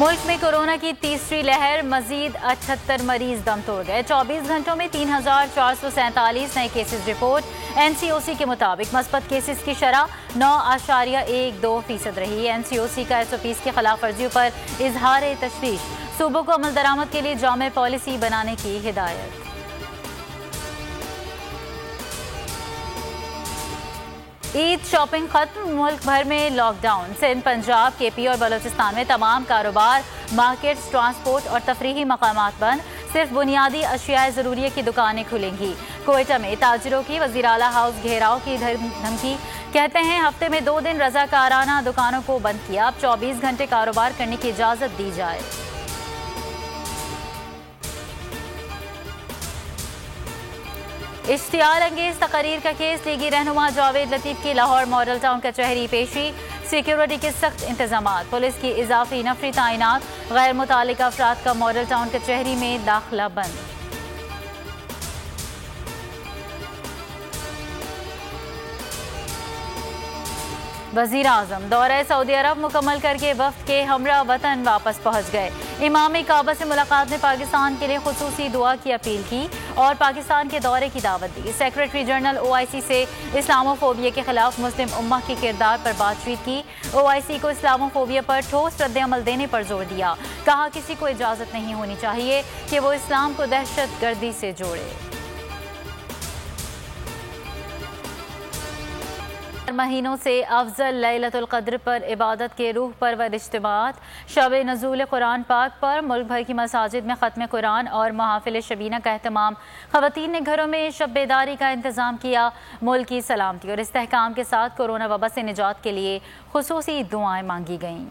मुल्क में कोरोना की तीसरी लहर, मजीद 78 मरीज दम तोड़ गए। 24 घंटों में 3,447 नए केसेस रिपोर्ट। NCOC के मुताबिक मस्बत केसेस की शरह 9.12% रही। NCOC का SOPs की खिलाफ वर्जियों पर इजहार तशवीश। सूबों को अमल दरामद के लिए जामे पॉलिसी बनाने की हिदायत। ईद शॉपिंग खत्म, मुल्क भर में लॉकडाउन। सिंध, पंजाब, KP और बलोचिस्तान में तमाम कारोबार, मार्केट्स, ट्रांसपोर्ट और तफरीही मकामात बंद। सिर्फ बुनियादी अशियाए ज़रूरिया की दुकानें खुलेंगी। कोयटा में ताजिरों की वज़ीर आला हाउस घेराव की धमकी। कहते हैं हफ्ते में 2 दिन रजाकाराना दुकानों को बंद किया। अब 24 घंटे कारोबार करने की इजाज़त दी जाए। इश्तियाल अंगेज तकरीर का केस, लीगी रहनुमा जावेद लतीफ की लाहौर मॉडल टाउन कचहरी पेशी। सिक्योरिटी के सख्त इंतजामात, पुलिस की इजाफी नफरी तैनात। गैर मुतालिका अफराद का मॉडल टाउन कचहरी में दाखिला बंद। वज़ीर आज़म दौरा सऊदी अरब मुकम्मल करके वफ्द के हमरा वतन वापस पहुँच गए। इमाम काबा से मुलाकात में पाकिस्तान के लिए खुसूसी दुआ की अपील की और पाकिस्तान के दौरे की दावत दी। सेक्रेटरी जनरल OIC से इस्लामोफोबिया के खिलाफ मुस्लिम उम्मा के किरदार पर बातचीत की। OIC को इस्लामोफोबिया पर ठोस रद्द-ए-अमल देने पर जोर दिया। कहा किसी को इजाज़त नहीं होनी चाहिए कि वो इस्लाम को दहशत गर्दी से जोड़े। महीनों से अफजल लैलतुल क़द्र पर इबादत के रूह परवर इज्तिमात। शब नज़ूल कुरान पाक पर मुल्क भर की मसाजिद में ख़त्म कुरान और महाफिल शबीना का एहतमाम। ख़वातीन ने घरों में शब बेदारी का इंतज़ाम किया। मुल्क की सलामती और इस्तेहकाम के साथ कोरोना वबा से निजात के लिए खुसूसी दुआएं मांगी गईं।